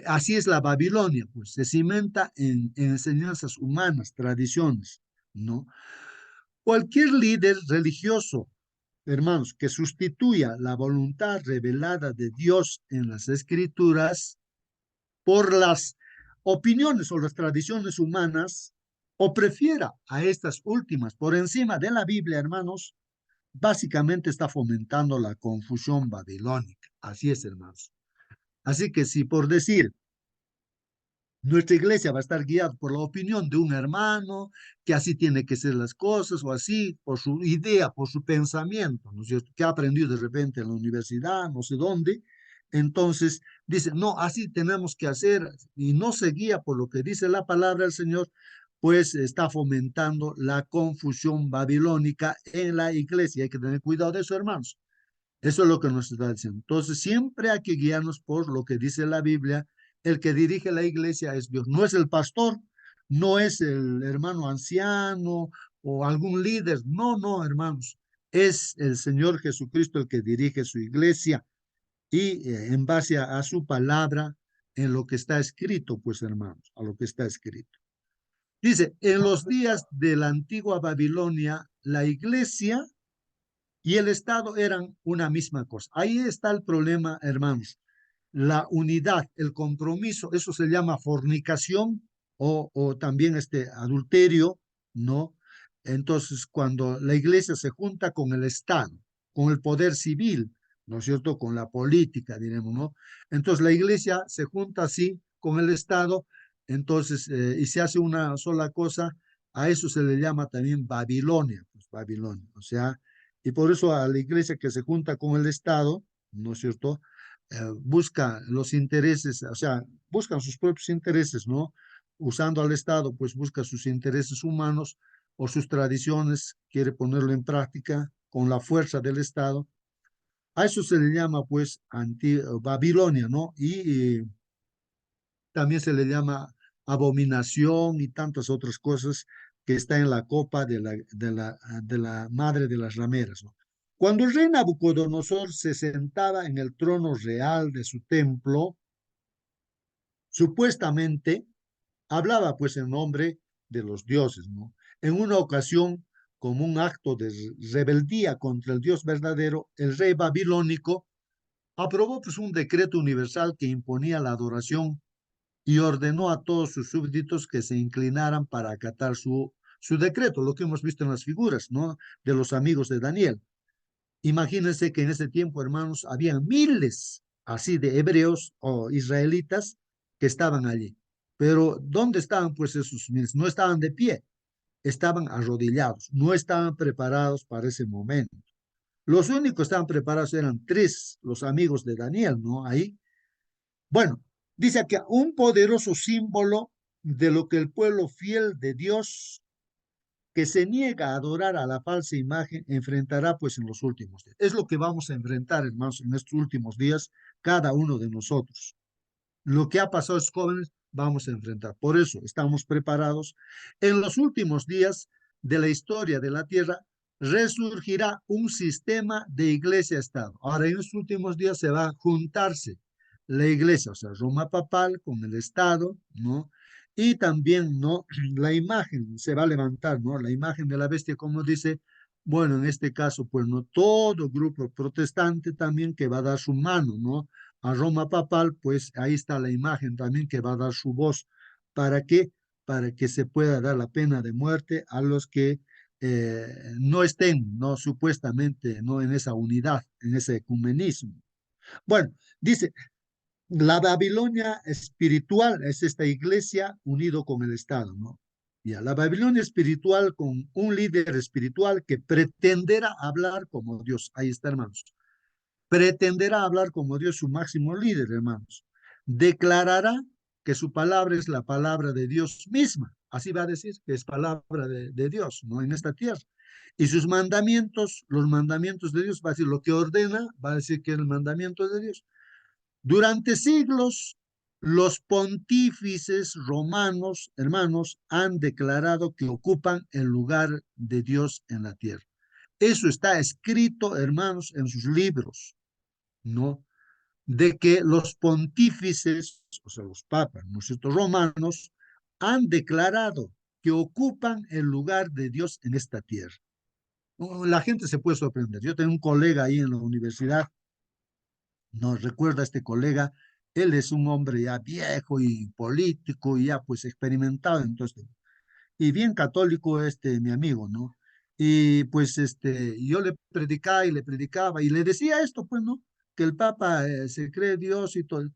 así es la Babilonia, pues se cimenta en enseñanzas humanas, tradiciones, ¿no? Cualquier líder religioso, hermanos, que sustituya la voluntad revelada de Dios en las Escrituras por las opiniones o las tradiciones humanas, o prefiera a estas últimas por encima de la Biblia, hermanos, básicamente está fomentando la confusión babilónica. Así es, hermanos. Así que si por decir, nuestra iglesia va a estar guiada por la opinión de un hermano, que así tiene que ser las cosas, o así, por su idea, por su pensamiento, ¿no es cierto?, que ha aprendido de repente en la universidad, no sé dónde. Entonces dice, no, así tenemos que hacer, y no se guía por lo que dice la palabra del Señor, pues está fomentando la confusión babilónica en la iglesia. Hay que tener cuidado de eso, hermanos. Eso es lo que nos está diciendo. Entonces, siempre hay que guiarnos por lo que dice la Biblia. El que dirige la iglesia es Dios, no es el pastor, no es el hermano anciano o algún líder. No, no, hermanos. Es el Señor Jesucristo el que dirige su iglesia y en base a su palabra en lo que está escrito, pues hermanos, a lo que está escrito. Dice, en los días de la antigua Babilonia, la iglesia y el Estado eran una misma cosa. Ahí está el problema, hermanos. La unidad, el compromiso, eso se llama fornicación o también adulterio, ¿no? Entonces, cuando la iglesia se junta con el Estado, con el poder civil, ¿no es cierto? Con la política, diremos, ¿no? Entonces, la iglesia se junta así con el Estado, entonces, y se hace una sola cosa, a eso se le llama también Babilonia, pues Babilonia, o sea, y por eso a la iglesia que se junta con el Estado, ¿no es cierto? Busca los intereses, o sea, buscan sus propios intereses, ¿no? Usando al Estado, pues busca sus intereses humanos o sus tradiciones, quiere ponerlo en práctica con la fuerza del Estado. A eso se le llama, pues, Babilonia, ¿no? Y también se le llama abominación y tantas otras cosas que está en la copa de la madre de las rameras, ¿no? Cuando el rey Nabucodonosor se sentaba en el trono real de su templo, supuestamente hablaba pues en nombre de los dioses, ¿no? En una ocasión, como un acto de rebeldía contra el Dios verdadero, el rey babilónico aprobó pues un decreto universal que imponía la adoración y ordenó a todos sus súbditos que se inclinaran para acatar su decreto, lo que hemos visto en las figuras, ¿no? De los amigos de Daniel. Imagínense que en ese tiempo, hermanos, habían miles así de hebreos o israelitas que estaban allí. Pero ¿dónde estaban pues esos miles? No estaban de pie, estaban arrodillados, no estaban preparados para ese momento. Los únicos que estaban preparados eran tres, los amigos de Daniel, ¿no? Ahí. Bueno, dice que un poderoso símbolo de lo que el pueblo fiel de Dios que se niega a adorar a la falsa imagen enfrentará pues en los últimos días. Es lo que vamos a enfrentar, hermanos, en estos últimos días, cada uno de nosotros. Lo que ha pasado a los jóvenes, vamos a enfrentar. Por eso estamos preparados. En los últimos días de la historia de la tierra, resurgirá un sistema de iglesia-estado. Ahora, en los últimos días se va a juntarse la iglesia, o sea, Roma papal con el Estado, ¿no? Y también, ¿no? La imagen se va a levantar, ¿no? La imagen de la bestia, como dice, bueno, en este caso, pues, ¿no? Todo grupo protestante también que va a dar su mano, ¿no? A Roma papal, pues ahí está la imagen también que va a dar su voz. ¿Para qué? Para que se pueda dar la pena de muerte a los que no estén, no supuestamente, no en esa unidad, en ese ecumenismo. Bueno, dice, la Babilonia espiritual es esta iglesia unido con el Estado, ¿no? Ya, la Babilonia espiritual con un líder espiritual que pretenderá hablar como Dios. Ahí está, hermanos. Pretenderá hablar como Dios, su máximo líder, hermanos. Declarará que su palabra es la palabra de Dios misma. Así va a decir que es palabra de Dios, ¿no? En esta tierra. Y sus mandamientos, los mandamientos de Dios, va a decir lo que ordena, va a decir que es el mandamiento de Dios. Durante siglos, los pontífices romanos, hermanos, han declarado que ocupan el lugar de Dios en la tierra. Eso está escrito, hermanos, en sus libros, ¿no? De que los pontífices, o sea, los papas, nosotros romanos, han declarado que ocupan el lugar de Dios en esta tierra. La gente se puede sorprender. Yo tengo un colega ahí en la universidad, nos recuerda a este colega, él es un hombre ya viejo y político y ya pues experimentado, entonces, y bien católico mi amigo, ¿no? Y pues yo le predicaba y le decía esto, pues, ¿no? Que el Papa se cree Dios y todo.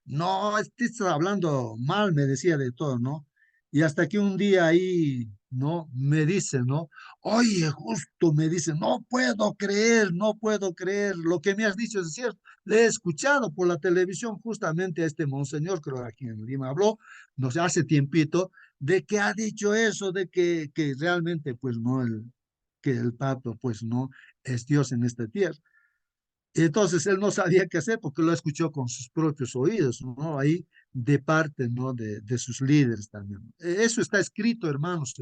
No, está hablando mal, me decía de todo, ¿no? Y hasta que un día ahí, ¿no? Me dice, ¿no? Oye, justo me dice, no puedo creer, lo que me has dicho es cierto. Le he escuchado por la televisión justamente a este monseñor, creo que aquí en Lima habló, no sé, hace tiempito, de que ha dicho eso, de que realmente, pues no, que el Papa, pues no, es Dios en esta tierra. Entonces él no sabía qué hacer porque lo escuchó con sus propios oídos, ¿no? Ahí de parte, ¿no? De sus líderes también. Eso está escrito, hermanos,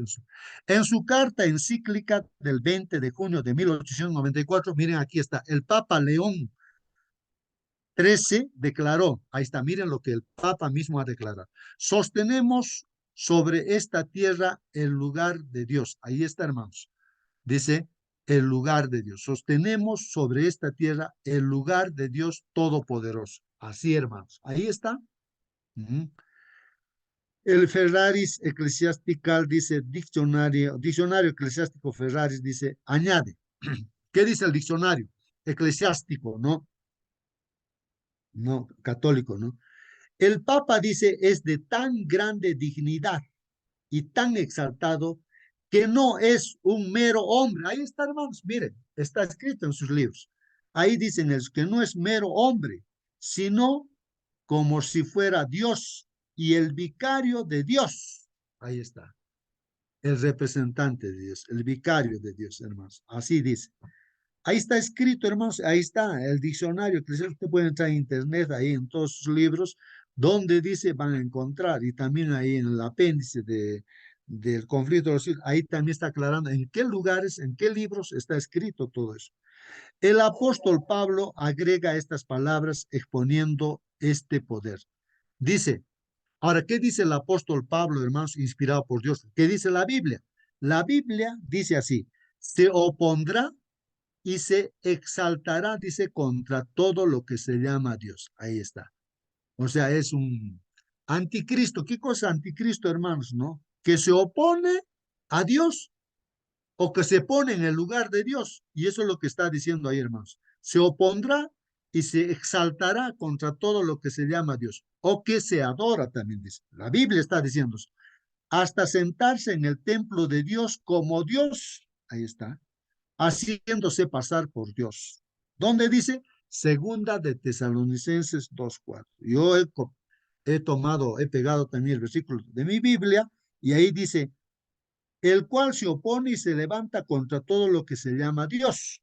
en su carta encíclica del 20 de junio de 1894, miren, aquí está, el Papa León 13 declaró, ahí está, miren lo que el Papa mismo ha declarado. Sostenemos sobre esta tierra el lugar de Dios. Ahí está, hermanos. Dice, el lugar de Dios. Sostenemos sobre esta tierra el lugar de Dios Todopoderoso. Así, hermanos. Ahí está. El Ferraris Eclesiastical dice, diccionario eclesiástico Ferraris dice, añade. ¿Qué dice el diccionario? Eclesiástico, ¿no? No, católico, ¿no? El Papa dice, es de tan grande dignidad y tan exaltado que no es un mero hombre. Ahí está, hermanos, miren, está escrito en sus libros. Ahí dicen que no es mero hombre, sino como si fuera Dios y el vicario de Dios. Ahí está, el representante de Dios, el vicario de Dios, hermanos. Así dice. Ahí está escrito, hermanos, ahí está el diccionario. Usted puede entrar en internet, ahí en todos sus libros, donde dice van a encontrar, y también ahí en el apéndice del conflicto de los siglos, ahí también está aclarando en qué lugares, en qué libros está escrito todo eso. El apóstol Pablo agrega estas palabras exponiendo este poder. Dice, ahora, ¿qué dice el apóstol Pablo, hermanos, inspirado por Dios? ¿Qué dice la Biblia? La Biblia dice así, se opondrá y se exaltará, dice, contra todo lo que se llama Dios. Ahí está. O sea, es un anticristo. ¿Qué cosa anticristo, hermanos? ¿No? Que se opone a Dios o que se pone en el lugar de Dios. Y eso es lo que está diciendo ahí, hermanos. Se opondrá y se exaltará contra todo lo que se llama Dios o que se adora también, dice. La Biblia está diciendo eso. Hasta sentarse en el templo de Dios como Dios. Ahí está, haciéndose pasar por Dios. ¿Dónde dice? Segunda de Tesalonicenses 2:4. Yo he pegado también el versículo de mi Biblia y ahí dice, el cual se opone y se levanta contra todo lo que se llama Dios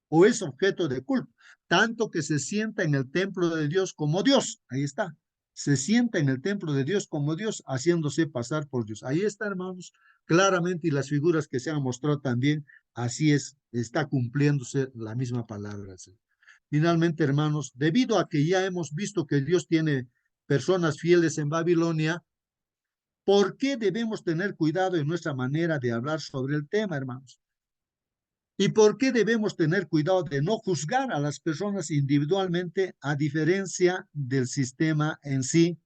o es objeto de culto, tanto que se sienta en el templo de Dios como Dios. Ahí está. Se sienta en el templo de Dios como Dios, haciéndose pasar por Dios. Ahí está, hermanos, claramente, y las figuras que se han mostrado también, así es, está cumpliéndose la misma palabra. Finalmente, hermanos, debido a que ya hemos visto que Dios tiene personas fieles en Babilonia, ¿por qué debemos tener cuidado en nuestra manera de hablar sobre el tema, hermanos? ¿Y por qué debemos tener cuidado de no juzgar a las personas individualmente a diferencia del sistema en sí?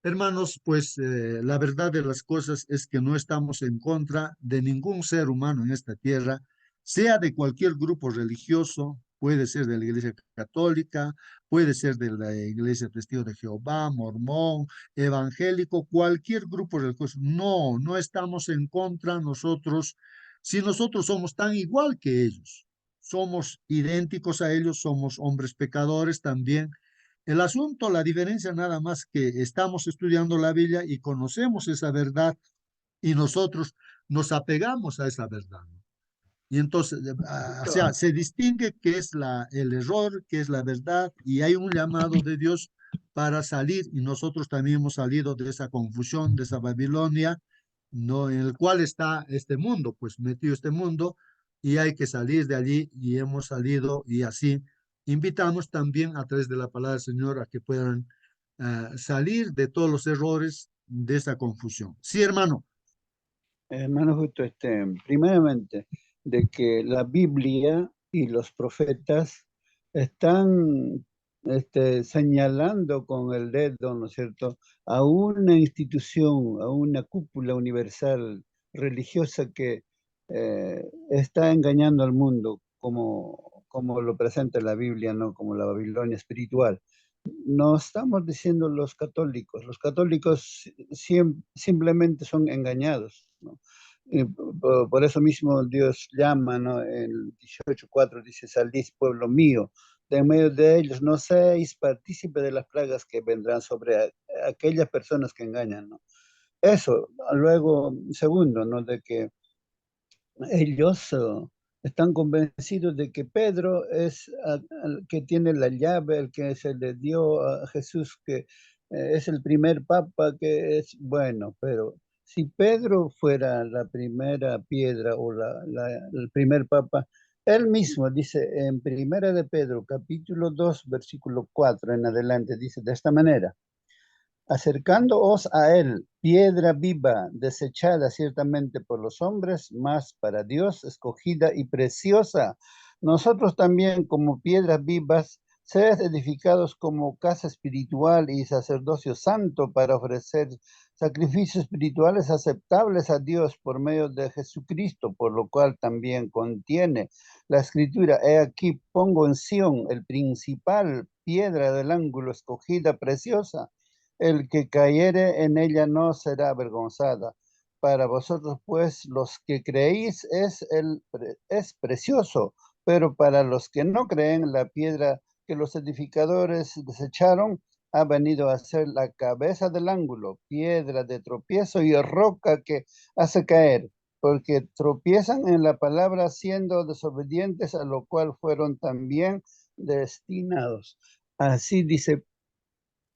Hermanos, pues la verdad de las cosas es que no estamos en contra de ningún ser humano en esta tierra, sea de cualquier grupo religioso, puede ser de la Iglesia Católica, puede ser de la Iglesia Testigo de Jehová, mormón, evangélico, cualquier grupo religioso. No, no estamos en contra nosotros, si nosotros somos tan igual que ellos, somos idénticos a ellos, somos hombres pecadores también. El asunto, la diferencia nada más que estamos estudiando la Biblia y conocemos esa verdad y nosotros nos apegamos a esa verdad, ¿no? Y entonces, o sea, se distingue qué es el error, qué es la verdad, y hay un llamado de Dios para salir, y nosotros también hemos salido de esa confusión, de esa Babilonia, ¿no? En el cual está este mundo, pues metido este mundo, y hay que salir de allí, y hemos salido, y así invitamos también a través de la palabra del Señor a que puedan salir de todos los errores de esa confusión. Sí, hermano. Hermano, justo primeramente, de que la Biblia y los profetas están señalando con el dedo, ¿no es cierto?, a una institución, a una cúpula universal religiosa que está engañando al mundo, como lo presenta la Biblia, ¿no?, como la Babilonia espiritual. No estamos diciendo los católicos simplemente son engañados, ¿no? Por eso mismo Dios llama, ¿no? En 18:4 dice, salid pueblo mío, de en medio de ellos no seáis partícipe de las plagas que vendrán sobre aquellas personas que engañan, ¿no? Eso, luego, segundo, ¿no? De que ellos están convencidos de que Pedro es el que tiene la llave, el que se le dio a Jesús, que es el primer papa, que es bueno, pero si Pedro fuera la primera piedra o el primer papa, Él mismo dice en Primera de Pedro, capítulo 2, versículo 4 en adelante, dice de esta manera: acercándoos a él, piedra viva, desechada ciertamente por los hombres, mas para Dios escogida y preciosa. Nosotros también, como piedras vivas, sed edificados como casa espiritual y sacerdocio santo para ofrecer sacrificios espirituales aceptables a Dios por medio de Jesucristo, por lo cual también contiene la escritura: he aquí pongo en Sión el principal piedra del ángulo, escogida, preciosa. El que cayere en ella no será avergonzada. Para vosotros, pues, los que creéis es precioso, pero para los que no creen, la piedra que los edificadores desecharon ha venido a ser la cabeza del ángulo, piedra de tropiezo y roca que hace caer, porque tropiezan en la palabra siendo desobedientes, a lo cual fueron también destinados. Así dice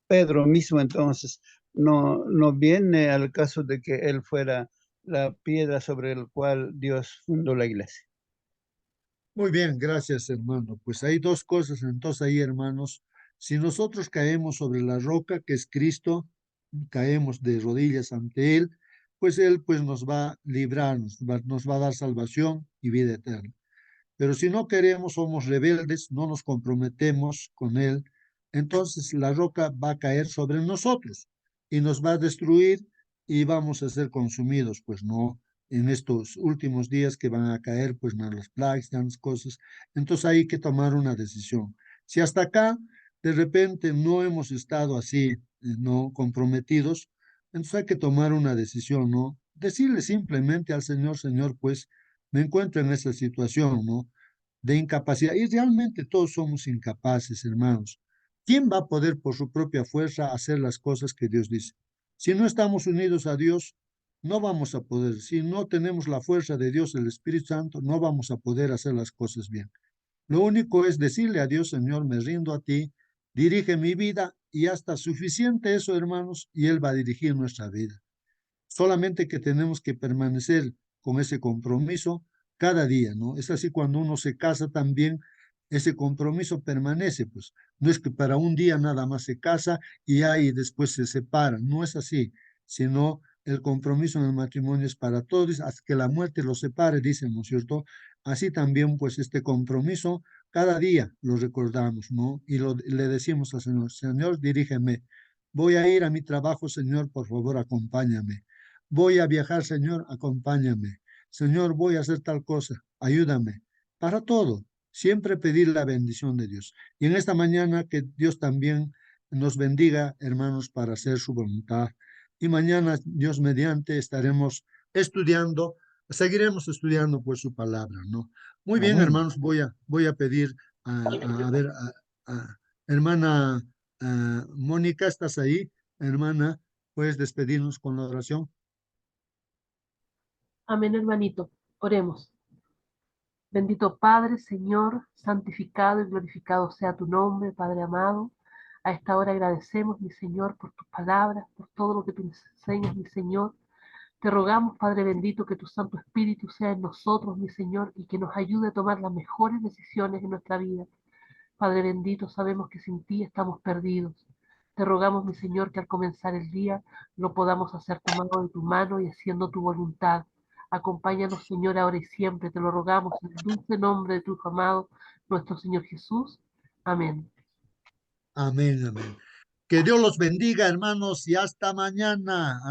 Pedro mismo. Entonces no viene al caso de que él fuera la piedra sobre la cual Dios fundó la iglesia. Muy bien, gracias, hermano. Pues hay dos cosas entonces ahí, hermanos. Si nosotros caemos sobre la roca, que es Cristo, caemos de rodillas ante Él, pues Él pues nos va a librar, nos va a dar salvación y vida eterna. Pero si no queremos, somos rebeldes, no nos comprometemos con Él, entonces la roca va a caer sobre nosotros y nos va a destruir y vamos a ser consumidos, pues no en estos últimos días que van a caer, pues no, las plagas, las cosas. Entonces hay que tomar una decisión. Si hasta acá de repente no hemos estado así, no comprometidos, entonces hay que tomar una decisión, ¿no? Decirle simplemente al Señor, Señor, pues me encuentro en esa situación, ¿no? De incapacidad. Y realmente todos somos incapaces, hermanos. ¿Quién va a poder por su propia fuerza hacer las cosas que Dios dice? Si no estamos unidos a Dios, no vamos a poder. Si no tenemos la fuerza de Dios, el Espíritu Santo, no vamos a poder hacer las cosas bien. Lo único es decirle a Dios, Señor, me rindo a ti, dirige mi vida y hasta suficiente eso, hermanos, y Él va a dirigir nuestra vida. Solamente que tenemos que permanecer con ese compromiso cada día, ¿no? Es así cuando uno se casa también, ese compromiso permanece, pues no es que para un día nada más se casa y ahí después se separan, no es así, sino el compromiso en el matrimonio es para todos, hasta que la muerte los separe, dicen, ¿no es cierto? Así también, pues este compromiso, cada día lo recordamos, ¿no? Y le decimos al Señor, Señor, dirígeme, voy a ir a mi trabajo, Señor, por favor, acompáñame. Voy a viajar, Señor, acompáñame. Señor, voy a hacer tal cosa, ayúdame. Para todo, siempre pedir la bendición de Dios. Y en esta mañana que Dios también nos bendiga, hermanos, para hacer su voluntad. Y mañana, Dios mediante, estaremos estudiando, seguiremos estudiando pues su palabra, ¿no? Muy bien, Amén. hermanos, voy a pedir a ver, hermana Mónica, ¿estás ahí? Hermana, ¿puedes despedirnos con la oración? Amén, hermanito. Oremos. Bendito Padre, Señor, santificado y glorificado sea tu nombre, Padre amado. A esta hora agradecemos, mi Señor, por tus palabras, por todo lo que tú nos enseñas, mi Señor. Te rogamos, Padre bendito, que tu Santo Espíritu sea en nosotros, mi Señor, y que nos ayude a tomar las mejores decisiones en nuestra vida. Padre bendito, sabemos que sin ti estamos perdidos. Te rogamos, mi Señor, que al comenzar el día lo podamos hacer tomado de tu mano y haciendo tu voluntad. Acompáñanos, Señor, ahora y siempre. Te lo rogamos en el dulce nombre de tu Hijo amado, nuestro Señor Jesús. Amén. Amén, amén. Que Dios los bendiga, hermanos, y hasta mañana.